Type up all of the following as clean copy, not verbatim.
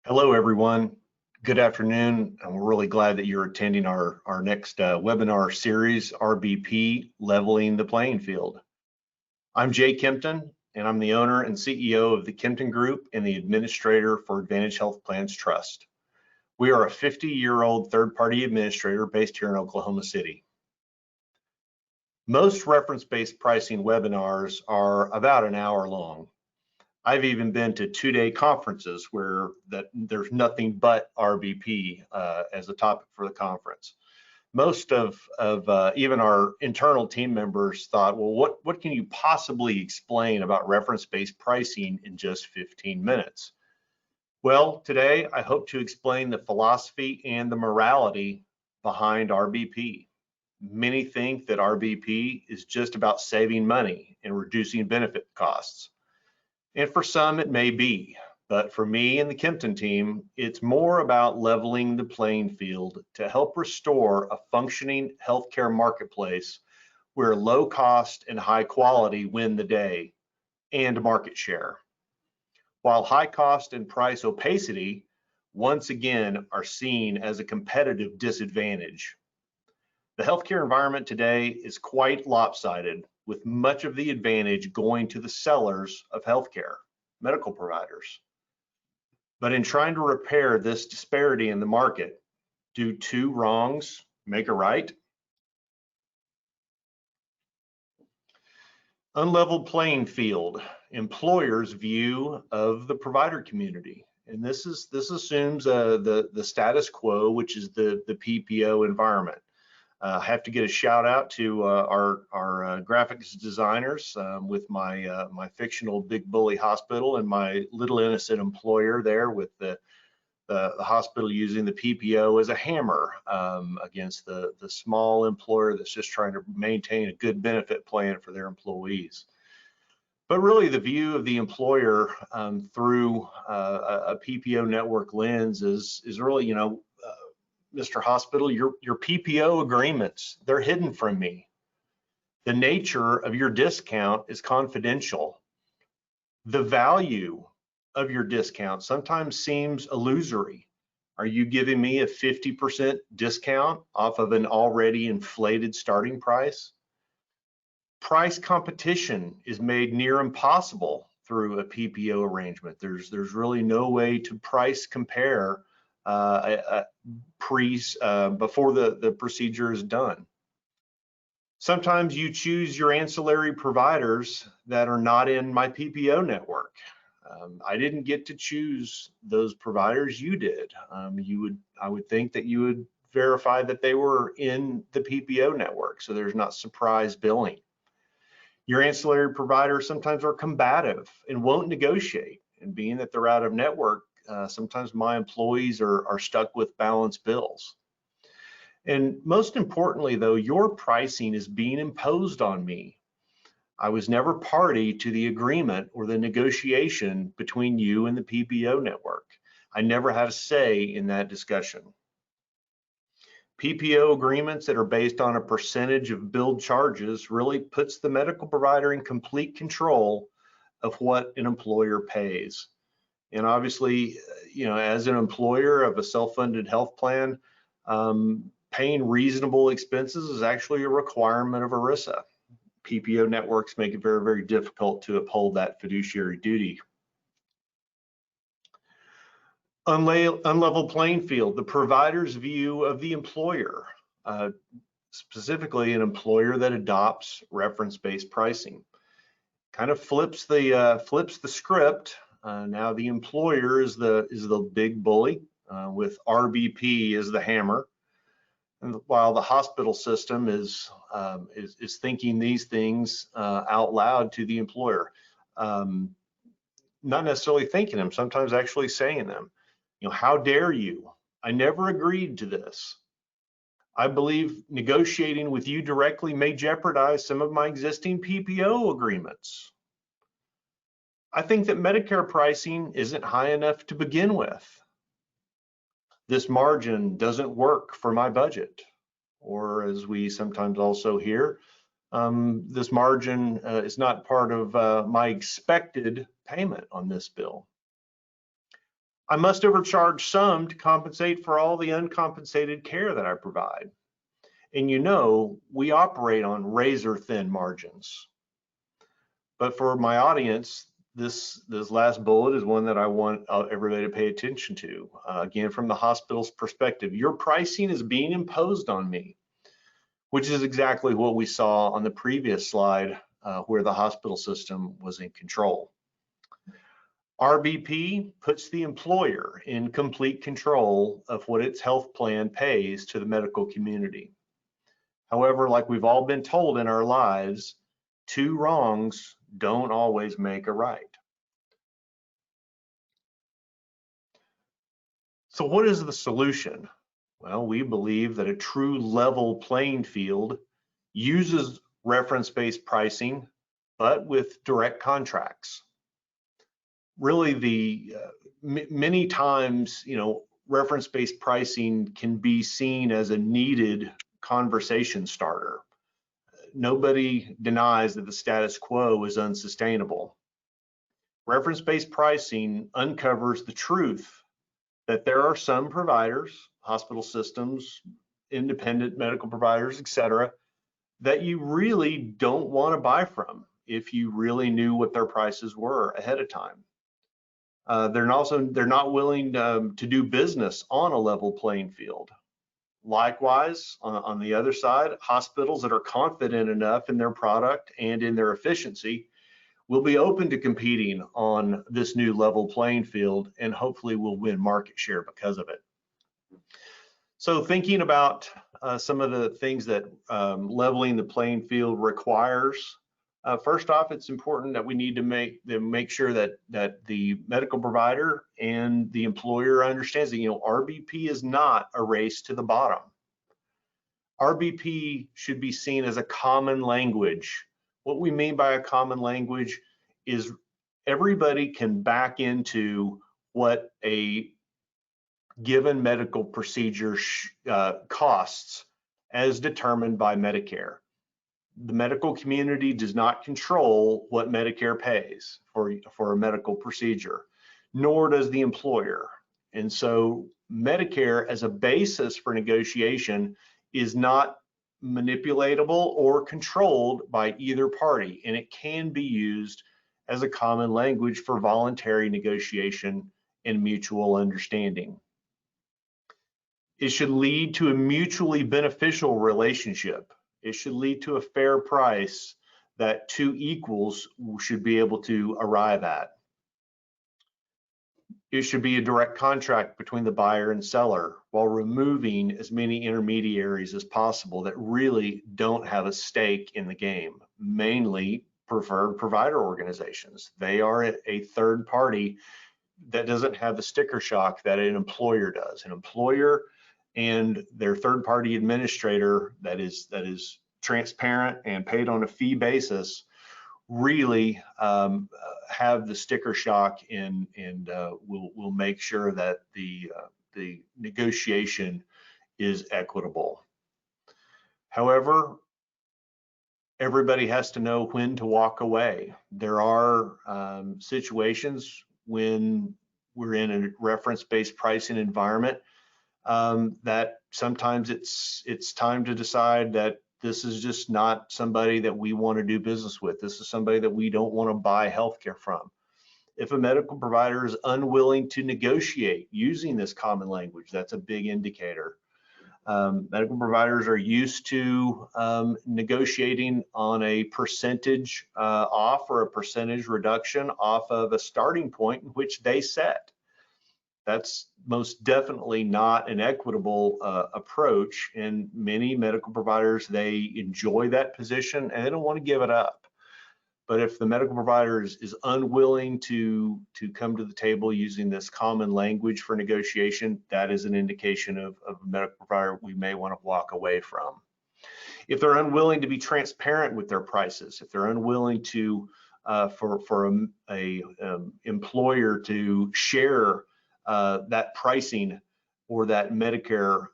Hello, everyone. Good afternoon, and we're really glad that you're attending our next webinar series, RBP, Leveling the Playing Field. I'm Jay Kempton, and I'm the owner and CEO of the Kempton Group and the administrator for Advantage Health Plans Trust. We are a 50-year-old third-party administrator based here in Oklahoma City. Most reference-based pricing webinars are about an hour long. I've even been to two-day conferences where there's nothing but RBP as a topic for the conference. Most of even our internal team members thought, well, what can you possibly explain about reference-based pricing in just 15 minutes? Well, today I hope to explain the philosophy and the morality behind RBP. Many think that RBP is just about saving money and reducing benefit costs. And for some, it may be, but for me and the Kempton team, it's more about leveling the playing field to help restore a functioning healthcare marketplace where low cost and high quality win the day and market share, while high cost and price opacity once again are seen as a competitive disadvantage. The healthcare environment today is quite lopsided, with much of the advantage going to the sellers of healthcare, medical providers. But in trying to repair this disparity in the market, do two wrongs make a right? Unleveled playing field, employers' view of the provider community. And this assumes the status quo, which is the PPO environment. I have to get a shout out to our graphics designers with my fictional Big Bully Hospital and my little innocent employer there with the hospital using the PPO as a hammer against the small employer that's just trying to maintain a good benefit plan for their employees. But really the view of the employer through a PPO network lens is really, Mr. Hospital, your PPO agreements, they're hidden from me. The nature of your discount is confidential. The value of your discount sometimes seems illusory. Are you giving me a 50% discount off of an already inflated starting price? Price competition is made near impossible through a PPO arrangement. There's really no way to price compare before the procedure is done. Sometimes you choose your ancillary providers that are not in my PPO network. I didn't get to choose those providers, you did. I would think that you would verify that they were in the PPO network, so there's not surprise billing. Your ancillary providers sometimes are combative and won't negotiate, and being that they're out of network, sometimes my employees are stuck with balance bills. And most importantly, though, your pricing is being imposed on me. I was never party to the agreement or the negotiation between you and the PPO network. I never had a say in that discussion. PPO agreements that are based on a percentage of billed charges really puts the medical provider in complete control of what an employer pays. And obviously, as an employer of a self-funded health plan, paying reasonable expenses is actually a requirement of ERISA. PPO networks make it very, very difficult to uphold that fiduciary duty. Unlevel playing field, the provider's view of the employer, specifically an employer that adopts reference-based pricing, kind of flips the script. Now the employer is the big bully with RBP as the hammer, and while the hospital system is thinking these things out loud to the employer, not necessarily thinking them, sometimes actually saying them. How dare you? I never agreed to this. I believe negotiating with you directly may jeopardize some of my existing PPO agreements. I think that Medicare pricing isn't high enough to begin with. This margin doesn't work for my budget. Or as we sometimes also hear, this margin is not part of my expected payment on this bill. I must overcharge some to compensate for all the uncompensated care that I provide. And you know, we operate on razor thin margins. But for my audience, this last bullet is one that I want everybody to pay attention to. Again, from the hospital's perspective, your pricing is being imposed on me, which is exactly what we saw on the previous slide where the hospital system was in control. RBP puts the employer in complete control of what its health plan pays to the medical community. However, like we've all been told in our lives, two wrongs don't always make a right. So what is the solution? Well, we believe that a true level playing field uses reference-based pricing, but with direct contracts. Really, many times, reference-based pricing can be seen as a needed conversation starter. Nobody denies that the status quo is unsustainable. Reference-based pricing uncovers the truth that there are some providers, hospital systems, independent medical providers, etc., that you really don't want to buy from if you really knew what their prices were ahead of time. They're not willing to do business on a level playing field. Likewise, on the other side, hospitals that are confident enough in their product and in their efficiency will be open to competing on this new level playing field, and hopefully will win market share because of it. So thinking about some of the things that leveling the playing field requires, first off, it's important that we need to make sure that the medical provider and the employer understands that RBP is not a race to the bottom. RBP should be seen as a common language. What we mean by a common language is everybody can back into what a given medical procedure costs as determined by Medicare. The medical community does not control what Medicare pays for a medical procedure, nor does the employer. And so Medicare as a basis for negotiation is not manipulatable or controlled by either party, and it can be used as a common language for voluntary negotiation and mutual understanding. It should lead to a mutually beneficial relationship. It should lead to a fair price that two equals should be able to arrive at. It should be a direct contract between the buyer and seller while removing as many intermediaries as possible that really don't have a stake in the game, mainly preferred provider organizations. They are a third party that doesn't have the sticker shock that an employer does. An employer and their third-party administrator that is transparent and paid on a fee basis really have the sticker shock and will make sure that the negotiation is equitable. However, everybody has to know when to walk away. There are situations when we're in a reference-based pricing environment that sometimes it's time to decide that this is just not somebody that we want to do business with. This is somebody that we don't want to buy healthcare from. If a medical provider is unwilling to negotiate using this common language, that's a big indicator. Medical providers are used to negotiating on a percentage off or a percentage reduction off of a starting point in which they set. That's most definitely not an equitable approach, and many medical providers, they enjoy that position and they don't want to give it up. But if the medical provider is unwilling to come to the table using this common language for negotiation, that is an indication of a medical provider we may want to walk away from. If they're unwilling to be transparent with their prices, if they're unwilling to for a employer to share that pricing or that Medicare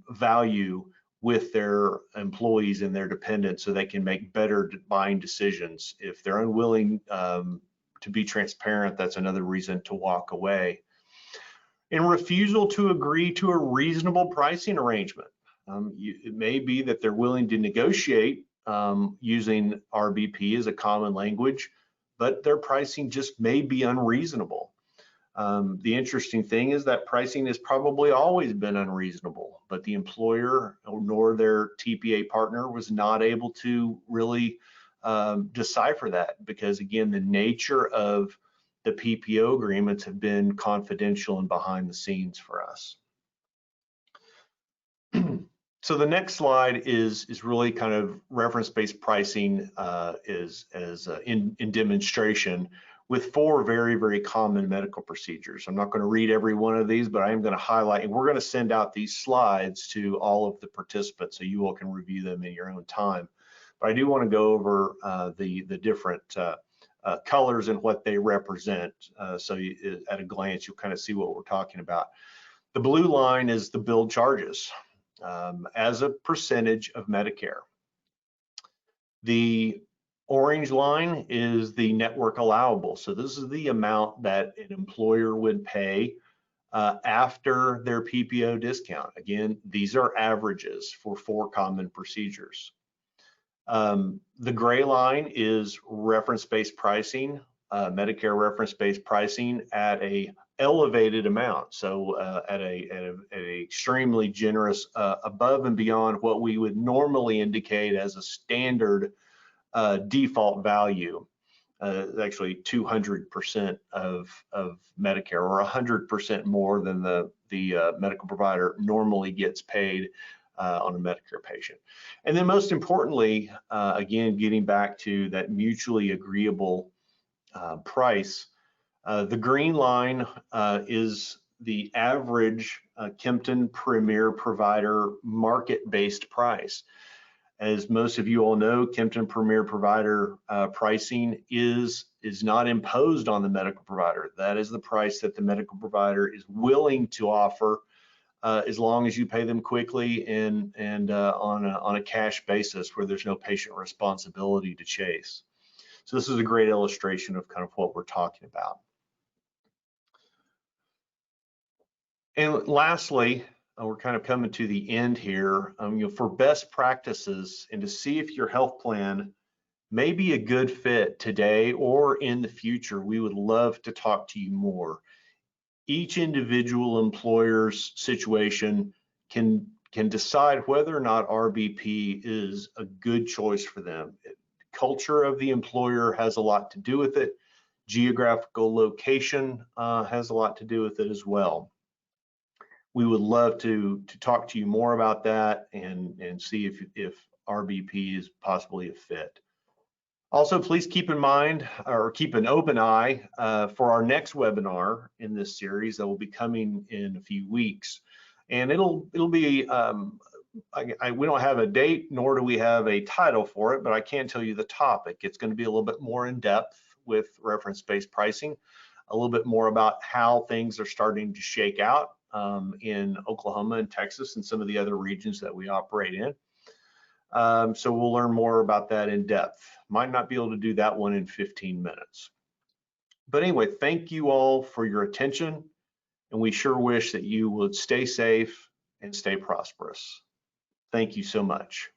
value with their employees and their dependents so they can make better buying decisions. If they're unwilling to be transparent, that's another reason to walk away. And refusal to agree to a reasonable pricing arrangement. It may be that they're willing to negotiate using RBP as a common language, but their pricing just may be unreasonable. The interesting thing is that pricing has probably always been unreasonable, but the employer nor their TPA partner was not able to really decipher that, because again, the nature of the PPO agreements have been confidential and behind the scenes for us. So the next slide is really kind of reference-based pricing in demonstration with 4 very, very common medical procedures. I'm not going to read every one of these, but I am going to highlight, and we're going to send out these slides to all of the participants so you all can review them in your own time. But I do want to go over the different colors and what they represent. So at a glance, you'll kind of see what we're talking about. The blue line is the billed charges as a percentage of Medicare. The orange line is the network allowable. So this is the amount that an employer would pay after their PPO discount. Again, these are averages for 4 common procedures. The gray line is reference-based pricing, Medicare reference-based pricing at a elevated amount. So at a extremely generous, above and beyond what we would normally indicate as a standard default value, actually 200% of Medicare, or 100% more than the medical provider normally gets paid on a Medicare patient. And then most importantly, again, getting back to that mutually agreeable price, the green line is the average Kempton Premier Provider market-based price. As most of you all know, Kempton Premier Provider pricing is not imposed on the medical provider. That is the price that the medical provider is willing to offer as long as you pay them quickly and on a cash basis where there's no patient responsibility to chase. So this is a great illustration of kind of what we're talking about. And lastly, we're kind of coming to the end here. For best practices and to see if your health plan may be a good fit today or in the future, we would love to talk to you more. Each individual employer's situation can decide whether or not RBP is a good choice for them. Culture of the employer has a lot to do with it. Geographical location has a lot to do with it as well. We would love to talk to you more about that and see if RBP is possibly a fit. Also, please keep in mind, or keep an open eye for our next webinar in this series that will be coming in a few weeks. And it'll be, we don't have a date, nor do we have a title for it, but I can tell you the topic. It's going to be a little bit more in depth with reference-based pricing, a little bit more about how things are starting to shake out in Oklahoma and Texas and some of the other regions that we operate in. So we'll learn more about that in depth. Might not be able to do that one in 15 minutes. But anyway, thank you all for your attention, and we sure wish that you would stay safe and stay prosperous. Thank you so much.